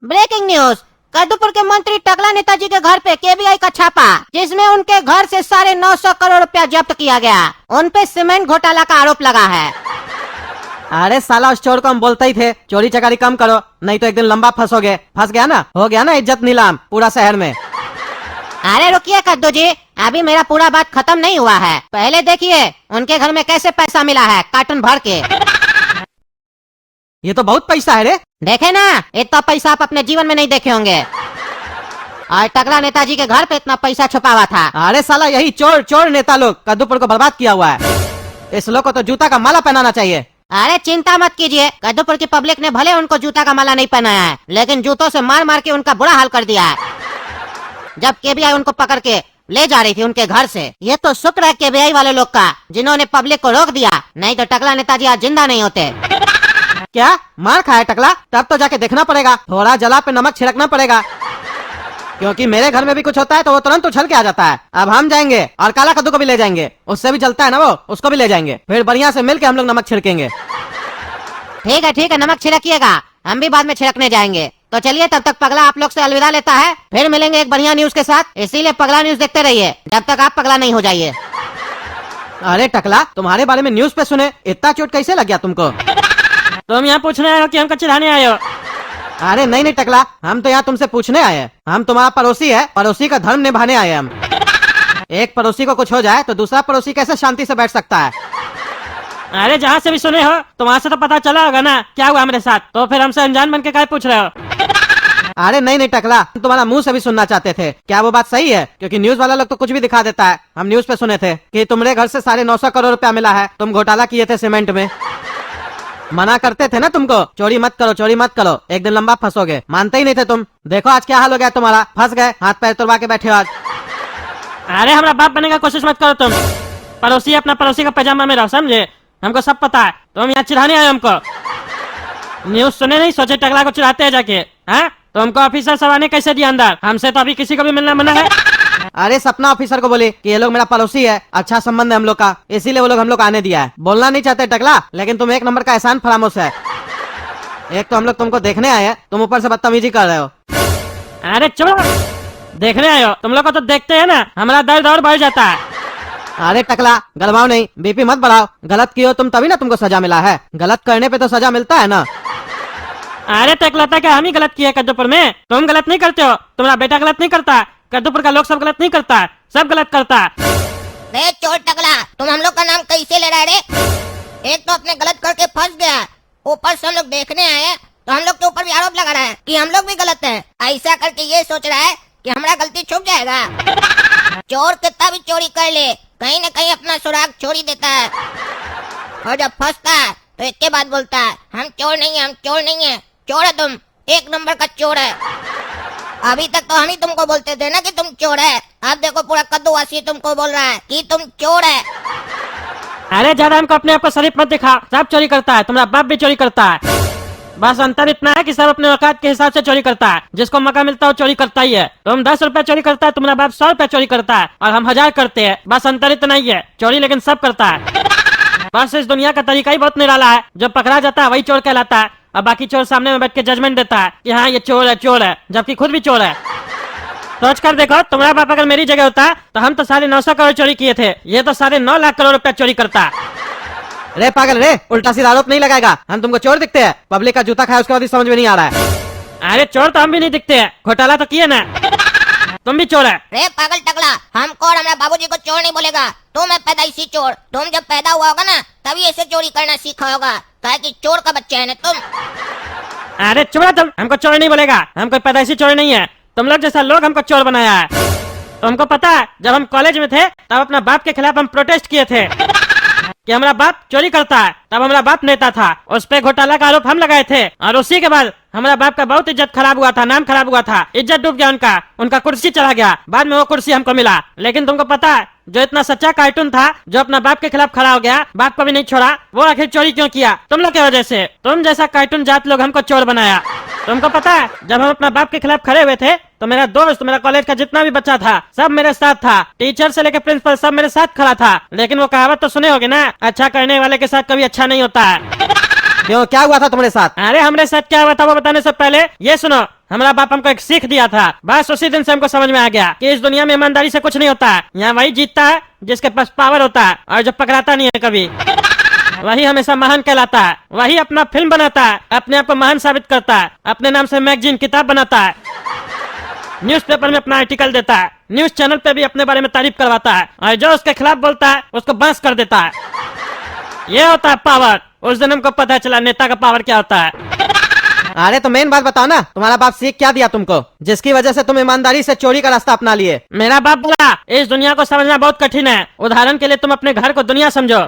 Breaking news. कद्दूपुर के मंत्री टकला नेताजी के घर पे केबीआई का छापा, जिसमें उनके घर से 950 करोड़ रुपया जब्त किया गया। उन पे सीमेंट घोटाला का आरोप लगा है। अरे साला, उस चोर को हम बोलते ही थे चोरी चकारी कम करो, नहीं तो एक दिन लंबा फंसोगे। फंस गया ना, हो गया ना इज्जत नीलाम पूरा शहर में। अरे रुकिए कद्दू जी, अभी मेरा पूरा बात खत्म नहीं हुआ है। पहले देखिए उनके घर में कैसे पैसा मिला है, कार्टन भर के। ये तो बहुत पैसा है रे। देखे ना, इतना पैसा आप अपने जीवन में नहीं देखे होंगे। और टकला नेताजी के घर पे इतना पैसा छुपा हुआ था। अरे साला, यही चोर चोर नेता लोग कद्दूपुर को बर्बाद किया हुआ है। इस लोग को तो जूता का माला पहनाना चाहिए। अरे चिंता मत कीजिए, कद्दूपुर की पब्लिक ने भले उनको जूता का माला नहीं पहनाया है, लेकिन जूतों से मार मार के उनका बुरा हाल कर दिया है। जब केबीआई उनको पकड़ के ले जा रही थी उनके घर से। ये तो शुक्र है केबीआई वाले लोग का, जिन्होंने पब्लिक को रोक दिया, नहीं तो टकला नेताजी आज जिंदा नहीं होते। क्या मार खाया टकला? तब तो जाके देखना पड़ेगा, थोड़ा जला पे नमक छिड़कना पड़ेगा, क्योंकि मेरे घर में भी कुछ होता है तो वो तुरंत उछल के आ जाता है। अब हम जाएंगे और काला कद्दू को भी ले जाएंगे, उससे भी जलता है ना वो, उसको भी ले जाएंगे, फिर बढ़िया से मिल के हम लोग नमक छिड़केंगे। ठीक है, नमक छिड़किएगा, हम भी बाद में छिड़कने जाएंगे। तो चलिए, तब तक पगला आप लोग से अलविदा लेता है, फिर मिलेंगे एक बढ़िया न्यूज के साथ। इसीलिए पगला न्यूज देखते रहिए जब तक आप पगला नहीं हो जाइए। अरे टकला, तुम्हारे बारे में न्यूज पे सुने, इतना चोट कैसे लग गया तुमको? तुम यहाँ पूछने आए हो कि हमको चिढ़ाने आए हो? अरे नहीं टकला, हम तो यहाँ तुमसे पूछने आए हैं। हम तुम्हारा पड़ोसी है, पड़ोसी का धर्म निभाने आए हैं हम। एक पड़ोसी को कुछ हो जाए तो दूसरा पड़ोसी कैसे शांति से बैठ सकता है? अरे जहाँ से भी सुने हो तो वहाँ से तो पता चला होगा ना क्या हुआ मेरे साथ, तो फिर हमसे अनजान बन के क्या पूछ रहे हो? अरे नहीं टकला, हम तुम्हारा मुंह से भी सुनना चाहते थे, क्या वो बात सही है? क्योंकि न्यूज वाला लोग तो कुछ भी दिखा देता है। हम न्यूज पे सुने थे कि तुम्हारे घर से 950 करोड़ रुपया मिला है, तुम घोटाला किए थे सीमेंट में। मना करते थे ना तुमको, चोरी मत करो, एक दिन लंबा फंसोगे। मानते ही नहीं थे तुम। देखो आज क्या हाल हो गया तुम्हारा, फंस गए, हाथ पैर तोड़वा के बैठे हो आज। अरे हमारा बाप बनने का कोशिश मत करो तुम। पड़ोसी अपना पड़ोसी का पैजामा में रहो, समझे? हमको सब पता है, तुम यहाँ चिढ़ाने आए हमको। न्यूज सुने नहीं, सोचे टकला को चिढ़ाते हैं जाके। हाँ, तो हमको ऑफिसर साहब ने कैसे दिया अंदर? हमसे तो अभी किसी को भी मिलना मना है। अरे सपना ऑफिसर को बोले कि ये लोग मेरा पड़ोसी है, अच्छा संबंध है हम लोग का, इसीलिए वो लोग हम लोग आने दिया है। बोलना नहीं चाहते टकला, लेकिन तुम एक नंबर का एहसान फरामोश है। एक तो हम लोग तुमको देखने आए हैं, तुम ऊपर से बदतमीजी कर रहे हो। अरे चलो, देखने आए हो तुम लोग को तो देखते हैं ना, हमारा दर्द और बढ़ जाता है। अरे टकला, गलवाओ नहीं, बीपी मत बढ़ाओ। गलत किए हो तुम तभी ना तुमको सजा मिला है, गलत करने पे तो सजा मिलता है ना। अरे टकला था क्या हम ही गलत किए कद्दूपुर में? तुम गलत नहीं करते हो, तुम्हारा बेटा गलत नहीं करता, कद्दूपुर का लोग सब गलत नहीं करता, सब गलत करता है। रे चोर टकला, तुम हम लोग का नाम कैसे ले रहा है रे? एक तो अपने गलत करके फंस गया, ऊपर से हम लोग देखने आए हैं तो हम लोग के ऊपर भी आरोप लगा रहा है कि हम लोग भी गलत हैं। ऐसा करके ये सोच रहा है कि हमारा गलती छुप जाएगा। चोर कितना भी चोरी कर ले, कहीं न कहीं अपना सुराग छोड़ ही देता है, और जब फंसता है तो एक के बाद बोलता है हम चोर नहीं है। चोर है तुम, एक नंबर का चोर है। अभी तक तो हम ही तुमको बोलते थे ना कि तुम चोर है, अब देखो पूरा कद्दूवासी तुमको बोल रहा है कि तुम चोर है। अरे ज्यादा हमको अपने आप को शरीफ मत दिखा, सब चोरी करता है, तुम्हारा बाप भी चोरी करता है। बस अंतर इतना है कि सब अपने औकात के हिसाब से चोरी करता है, जिसको मौका मिलता है वो चोरी करता ही है। तुम 10 रुपया चोरी करता है, तुम्हारा बाप 100 रुपया चोरी करता है, और हम 1000 करते हैं। बस अंतर इतना ही है, चोरी लेकिन सब करता है। बस इस दुनिया का तरीका ही बहुत निराला है, जो पकड़ा जाता है वही चोर कहलाता है, और बाकी चोर सामने में बैठ के जजमेंट देता है कि हाँ ये चोर है, जबकि खुद भी चोर है। सोच कर देखो, तुम्हारा बाप अगर मेरी जगह होता तो हम तो 950 करोड़ चोरी किए थे, ये तो 9.5 लाख करोड़ रुपया चोरी करता। रे पागल रे, उल्टा सीधा आरोप नहीं लगाएगा। हम तुमको चोर दिखते हैं? पब्लिक का जूता खाया उसके बाद ही समझ में नहीं आ रहा है। अरे चोर तो हम भी नहीं दिखते हैं, घोटाला तो किए ना। तुम भी चोर है। रे पागल टकला, हमको और हमारे बाबूजी को चोर नहीं बोलेगा, तुम है पैदाइशी चोर। तुम जब पैदा हुआ होगा ना तभी ऐसे चोरी करना सीखा होगा, कहे कि चोर का बच्चा है ना तुम। अरे चुप, तुम हमको चोर नहीं बोलेगा, हम कोई पैदाइशी चोर नहीं है, तुम लोग जैसा लोग हमको चोर बनाया है। तुमको पता है जब हम कॉलेज में थे तब अपना बाप के खिलाफ हम प्रोटेस्ट किए थे कि हमारा बाप चोरी करता है, तब हमारा बाप नेता था, उस पे घोटाला का आरोप हम लगाए थे, और उसी के बाद हमारा बाप का बहुत इज्जत खराब हुआ था, नाम खराब हुआ था, इज्जत डूब गया उनका कुर्सी चला गया, बाद में वो कुर्सी हमको मिला। लेकिन तुमको पता है जो इतना सच्चा कार्टून था, जो अपना बाप के खिलाफ खड़ा हो गया, बाप को भी नहीं छोड़ा, वो आखिर चोरी क्यों किया? तुम लोग की वजह से। तुम जैसा कार्टून जात लोग हमको चोर बनाया। तुमको पता है जब हम अपना बाप के खिलाफ खड़े हुए थे तो मेरा दोस्त, मेरा कॉलेज का जितना भी बच्चा था सब मेरे साथ था, टीचर से लेकर प्रिंसिपल सब मेरे साथ खड़ा था। लेकिन वो कहावत तो सुने होगे ना, अच्छा करने वाले के साथ कभी अच्छा नहीं होता है। क्यों, क्या हुआ था तुम्हारे साथ? अरे हमारे साथ क्या हुआ था वो बताने से पहले ये सुनो, हमारा बाप हमको एक सीख दिया था। बस उसी दिन से हमको समझ में आ गया कि इस दुनिया में ईमानदारी से कुछ नहीं होता है। यहाँ वही जीतता है जिसके पास पावर होता है, और जो पकड़ाता नहीं है कभी, वही हमेशा महान कहलाता है। वही अपना फिल्म बनाता है, अपने आप को महान साबित करता है, अपने नाम से मैगजीन किताब बनाता है, न्यूज़पेपर में अपना आर्टिकल देता है, न्यूज चैनल पे भी अपने बारे में तारीफ करवाता है, और जो उसके खिलाफ बोलता है उसको बांस कर देता है। ये होता है पावर। उस दिन हमको पता चला नेता का पावर क्या होता है। अरे तो मेन बात बताओ ना, तुम्हारा बाप सीख क्या दिया तुमको, जिसकी वजह से तुम ईमानदारी से चोरी का रास्ता अपना लिए? मेरा बाप बोला इस दुनिया को समझना बहुत कठिन है। उदाहरण के लिए तुम अपने घर को दुनिया समझो।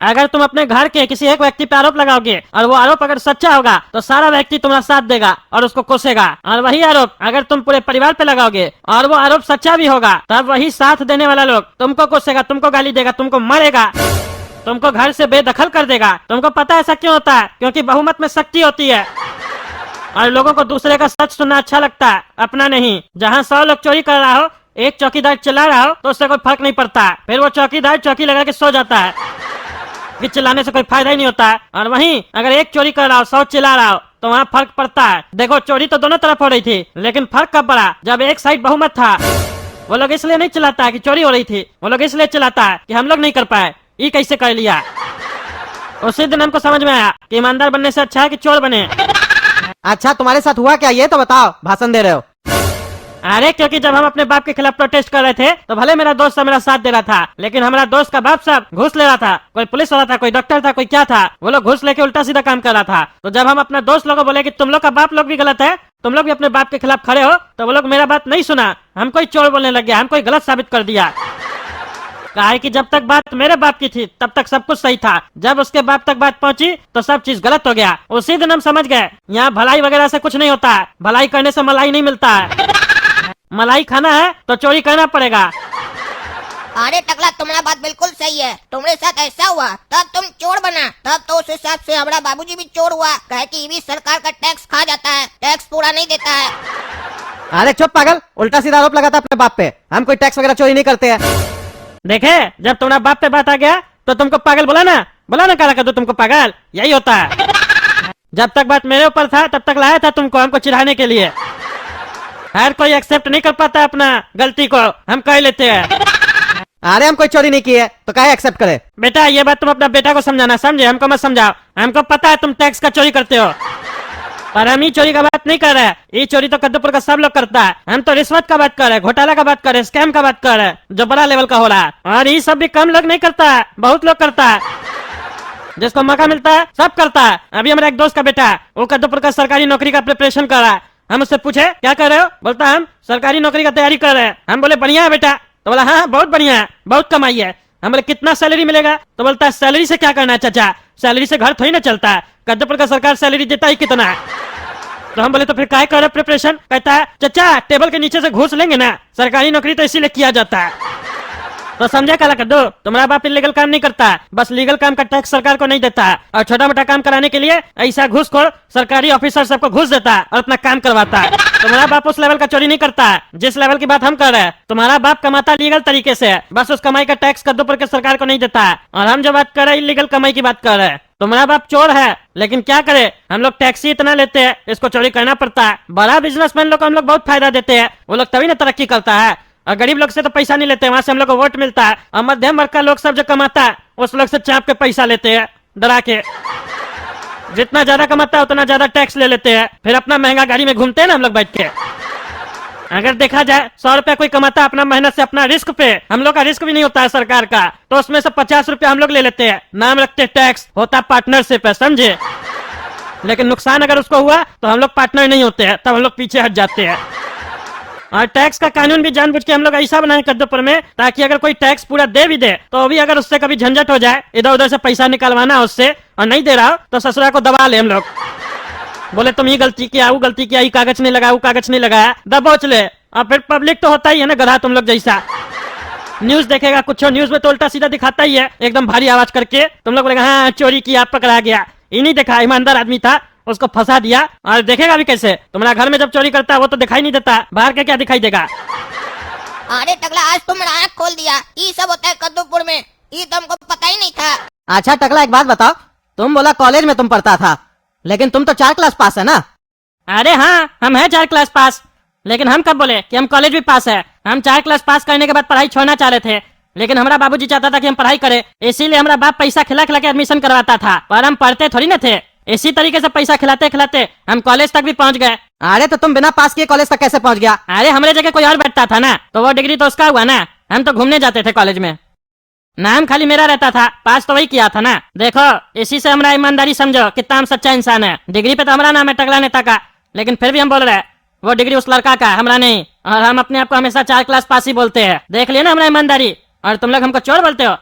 अगर तुम अपने घर के किसी एक व्यक्ति पे आरोप लगाओगे और वो आरोप अगर सच्चा होगा तो सारा व्यक्ति तुम्हारा साथ देगा और उसको कोसेगा, और वही आरोप अगर तुम पूरे परिवार पे लगाओगे और वो आरोप सच्चा भी होगा तब वही साथ देने वाला लोग तुमको कोसेगा, तुमको गाली देगा, तुमको मारेगा, तुमको घर से बेदखल कर देगा। तुमको पता है ऐसा क्यों होता है? क्योंकि बहुमत में शक्ति होती है और लोगों को दूसरे का सच सुनना अच्छा लगता है, अपना नहीं। जहाँ 100 लोग चोरी कर रहा हो, एक चौकीदार चिल्ला रहा हो तो उससे कोई फर्क नहीं पड़ता, फिर वो चौकीदार चौकी लगा के सो जाता है कि चिल्लाने से कोई फायदा ही नहीं होता है। और वहीं अगर एक चोरी कर रहा हो 100 चिल्ला रहा हो तो वहाँ फर्क पड़ता है। देखो चोरी तो दोनों तरफ हो रही थी, लेकिन फर्क कब पड़ा? जब एक साइड बहुमत था। वो लोग इसलिए नहीं चिल्लाता है कि चोरी हो रही थी, वो लोग इसलिए चिल्लाता है कि हम लोग नहीं कर पाए, ये कैसे कर लिया। उसी दिन हमको समझ में आया कि ईमानदार बनने से अच्छा है कि चोर बने। अच्छा तुम्हारे साथ हुआ क्या, ये तो बताओ, भाषण दे रहे हो? अरे क्योंकि जब हम अपने बाप के खिलाफ प्रोटेस्ट कर रहे थे तो भले मेरा दोस्त सब मेरा साथ दे रहा था, लेकिन हमारा दोस्त का बाप सब घूस ले रहा था। कोई पुलिस वाला था, कोई डॉक्टर था, कोई क्या था, वो लोग घूस लेके उल्टा सीधा काम कर रहा था। तो जब हम अपने दोस्त लोगों को बोले कि तुम लोग का बाप लोग भी गलत है, तुम लोग भी अपने बाप के खिलाफ खड़े हो, तो वो लोग मेरा बात नहीं सुना, हमको ही चोर बोलने लग गया, हमको ही गलत साबित कर दिया। कहा कि जब तक बात मेरे बाप की थी तब तक सब कुछ सही था, जब उसके बाप तक बात पहुंची तो सब चीज गलत हो गया। उसी दिन हम समझ गए यहाँ भलाई वगैरह से कुछ नहीं होता है, भलाई करने से मलाई नहीं मिलता है, मलाई खाना है तो चोरी करना पड़ेगा। अरे टकला तुम्हारा बात बिल्कुल सही है, तुम्हारे साथ ऐसा हुआ तब तुम चोर बना, तब तो उस हिसाब से हमारा बाबूजी भी चोर हुआ, कहे कि ये भी सरकार का टैक्स खा जाता है, टैक्स पूरा नहीं देता है। अरे चुप पागल, उल्टा सीधा आरोप लगाता अपने बाप पे। हम कोई टैक्स वगैरह चोरी नहीं करते हैं। देखे जब तुम्हारा बाप पे बात आ गया तो तुमको पागल बोला ना, काला कर दो तुमको पागल, यही होता है। जब तक बात मेरे ऊपर था तब तक लाया था तुमको हमको चिढ़ाने के लिए। हर कोई एक्सेप्ट नहीं कर पाता अपना गलती को, हम कह लेते हैं। अरे हम कोई चोरी नहीं की है तो काहे एक्सेप्ट करे? बेटा ये बात तुम अपना बेटा को समझाना, समझे? हमको मत समझाओ। हमको पता है तुम टैक्स का चोरी करते हो, पर हम ये चोरी का बात नहीं कर रहे हैं। ये चोरी तो कद्दूपुर का सब लोग करता है। हम तो रिश्वत का बात कर रहे हैं, घोटाला का बात कर रहे हैं, स्कैम का बात कर रहे हैं, जो बड़ा लेवल का हो रहा है। और ये सब भी कम लोग नहीं करता है, बहुत लोग करता है। जिसको मौका मिलता है सब करता है। अभी हमारा एक दोस्त का बेटा है, वो कद्दूपुर का सरकारी नौकरी का प्रिपरेशन कर रहा है। हम उससे पूछे क्या कर रहे हो, बोलता हम सरकारी नौकरी का तैयारी कर रहे हैं। हम बोले बढ़िया है बेटा, तो बोला हाँ बहुत बढ़िया है, बहुत कमाई है। हम बोले कितना सैलरी मिलेगा, तो बोलता है सैलरी से क्या करना है चाचा, सैलरी से घर थोड़ी ना चलता है, कद्दूपुर का सरकार सैलरी देता ही कितना है। तो हम बोले तो फिर काय कर रहे प्रिपरेशन, कहता है चाचा टेबल के नीचे से घूस लेंगे ना, सरकारी नौकरी तो इसीलिए किया जाता है। तो समझा काला कद्दू, तुम्हारा बाप इलीगल काम नहीं करता है, बस लीगल काम का टैक्स सरकार को नहीं देता है, और छोटा मोटा काम कराने के लिए ऐसा घूसखोर सरकारी ऑफिसर सबको घूस देता है और अपना काम करवाता है। तुम्हारा बाप उस लेवल का चोरी नहीं करता है जिस लेवल की बात हम कर रहे हैं। तुम्हारा बाप कमाता लीगल तरीके से है, बस उस कमाई का टैक्स कद्दूपुर के सरकार को नहीं देता है। और हम जो बात कर रहे हैं इलीगल कमाई की बात कर रहे हैं। तुम्हारा बाप चोर है, लेकिन क्या करे, हम लोग टैक्स ही इतना लेते हैं, इसको चोरी करना पड़ता है। बड़ा बिजनेसमैन लोग को हम लोग बहुत फायदा देते हैं, वो लोग तभी ना तरक्की करता है। और गरीब लोग से तो पैसा नहीं लेते, वहाँ से हम लोग को वोट मिलता है। और मध्यम वर्ग का लोग सब जो कमाता है उस लोग से चाप के पैसा लेते हैं, डरा के। जितना ज्यादा कमाता है उतना ज्यादा टैक्स ले लेते हैं, फिर अपना महंगा गाड़ी में घूमते हैं ना हम लोग बैठ के। अगर देखा जाए 100 रुपया कोई कमाता है अपना मेहनत से, अपना रिस्क पे, हम लोग का रिस्क भी नहीं होता है सरकार का, तो उसमें से 50 रुपया हम लोग ले लेते हैं, नाम रखते टैक्स, होता पार्टनरशिप है, समझे। लेकिन नुकसान अगर उसको हुआ तो हम लोग पार्टनर नहीं होते हैं, तब हम लोग पीछे हट जाते हैं। और टैक्स का कानून भी जानबूझ के हम लोग ऐसा बनाए कद्दूपुर में, ताकि अगर कोई टैक्स पूरा दे भी दे तो भी अगर उससे कभी झंझट हो जाए, इधर उधर से पैसा निकलवाना उससे, और नहीं दे रहा हो तो ससुरा को दबा ले हम लोग। बोले तुम ये गलती किया, वो गलती किया, ये कागज नहीं लगाया, वो कागज नहीं लगाया, दबोच ले। और फिर पब्लिक तो होता ही है ना गधा तुम लोग जैसा, न्यूज देखेगा कुछ, न्यूज में तो उल्टा सीधा दिखाता ही है, एकदम भारी आवाज करके। तुम लोग बोलेगा हाँ चोरी किया, पकड़ा गया। ये नहीं देखा ईमानदार आदमी था, उसको फंसा दिया। और देखेगा भी कैसे, तुम्हारा घर में जब चोरी करता है वो तो दिखाई नहीं देता, बाहर के क्या दिखाई देगा। अरे टकला आज तुमने आँख खोल दिया, ये सब होता है कद्दूपुर में, ये तो हमको पता ही नहीं था। अच्छा टकला एक बात बताओ, तुम बोला कॉलेज में तुम पढ़ता था, लेकिन तुम तो 4 क्लास पास है ना। अरे हाँ, हम हैं 4 क्लास पास, लेकिन हम कब बोले कि हम कॉलेज भी पास है। हम 4 क्लास पास करने के बाद पढ़ाई छोड़ना चाह रहे थे, लेकिन हमारा बाबूजी चाहता था कि हम पढ़ाई करें, इसीलिए हमारा बाप पैसा खिला खिला के एडमिशन करवाता था, पर हम पढ़ते थोड़ी ना थे। इसी तरीके से पैसा खिलाते खिलाते हम कॉलेज तक भी पहुंच गए। अरे तो तुम बिना पास किए कॉलेज तक कैसे पहुंच गया? अरे हमारे जगह कोई और बैठता था ना, तो वो डिग्री तो उसका हुआ ना। हम तो घूमने जाते थे कॉलेज में, नाम खाली मेरा रहता था, पास तो वही किया था ना। देखो, इसी से हमारा ईमानदारी समझो कितना हम सच्चा इंसान है। डिग्री पे तो हमारा नाम है टकला नेता का, लेकिन फिर भी हम बोल रहे हैं वो डिग्री उस लड़का का, हमारा नहीं। और हम अपने आप को हमेशा 4 क्लास पास ही बोलते हैं। देख लिया ना हमारा ईमानदारी, और तुम लोग हमको चोर बोलते हो।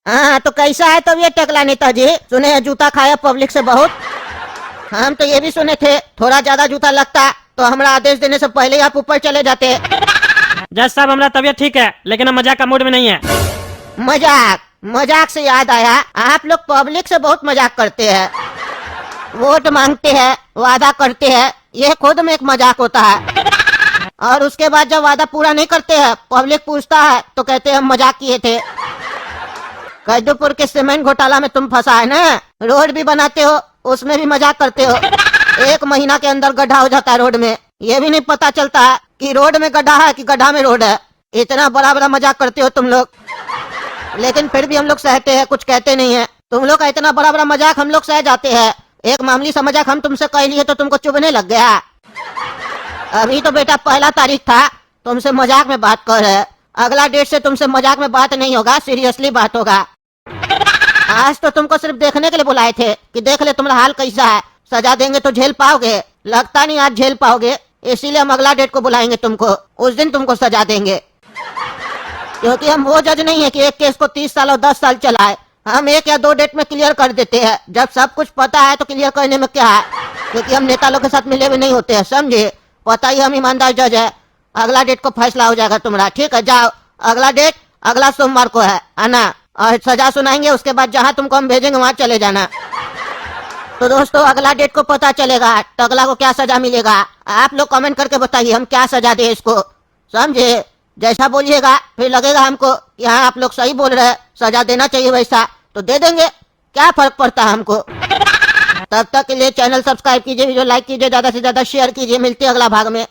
हाँ तो कैसा है तब ये टकला नेताजी? सुने हैं जूता खाया पब्लिक से बहुत। हम तो ये भी सुने थे थोड़ा ज्यादा जूता लगता तो हमारा आदेश देने से पहले ही आप ऊपर चले जाते। जज साहब, हमारा तबीयत ठीक है, लेकिन हम मजाक का मूड में नहीं है। मजाक? मजाक से याद आया, आप लोग पब्लिक से बहुत मजाक करते हैं, वोट मांगते हैं, वादा करते हैं, ये खुद में एक मजाक होता है। और उसके बाद जब वादा पूरा नहीं करते हैं, पब्लिक पूछता है तो कहते हैं हम मजाक किए थे। कैदूपुर के सीमेंट घोटाला में तुम फंसा है ना, रोड भी बनाते हो उसमें भी मजाक करते हो। 1 महीना के अंदर गड्ढा हो जाता है रोड में, ये भी नहीं पता चलता है कि रोड में गड्ढा है कि गड्ढा में रोड है। इतना बड़ा बड़ा मजाक करते हो तुम लोग, लेकिन फिर भी हम लोग सहते हैं, कुछ कहते नहीं है। तुम लोग का इतना बड़ा बड़ा मजाक हम लोग सह जाते हैं। एक मामूली सा मजाक हम तुमसे कह लिए तो तुमको चुभने लग गया। अभी तो बेटा 1 तारीख था, तुमसे मजाक में बात कर रहे हैं। अगला डेट से तुमसे मजाक में बात नहीं होगा, सीरियसली बात होगा। आज तो तुमको सिर्फ देखने के लिए बुलाए थे कि देख ले तुम्हारा हाल कैसा है। सजा देंगे तो झेल पाओगे? लगता नहीं आज झेल पाओगे, इसीलिए हम अगला डेट को बुलाएंगे तुमको, उस दिन तुमको सजा देंगे। क्योंकि हम वो जज नहीं है कि एक केस को 30 साल और 10 साल चलाए। हम 1 या 2 डेट में क्लियर कर देते हैं। जब सब कुछ पता है तो क्लियर करने में क्या है, क्योंकि हम नेता लोग के साथ मिले हुए नहीं होते हैं, समझे? पता ही हम ईमानदार जज है। अगला डेट को फैसला हो जाएगा तुम्हारा, ठीक है? जाओ, अगला डेट अगला सोमवार को है आना, और सजा सुनाएंगे। उसके बाद जहाँ तुमको हम भेजेंगे वहाँ चले जाना। तो दोस्तों, अगला डेट को पता चलेगा टकला को क्या सजा मिलेगा। आप लोग कमेंट करके बताइए हम क्या सजा दे इसको, समझे? जैसा बोलिएगा फिर लगेगा हमको यहाँ आप लोग सही बोल रहे हैं, सजा देना चाहिए वैसा, तो दे देंगे, क्या फर्क पड़ता है हमको। तब तक के लिए चैनल सब्सक्राइब कीजिए, वीडियो लाइक कीजिए, ज्यादा से ज्यादा शेयर कीजिए। मिलते हैं अगला भाग में।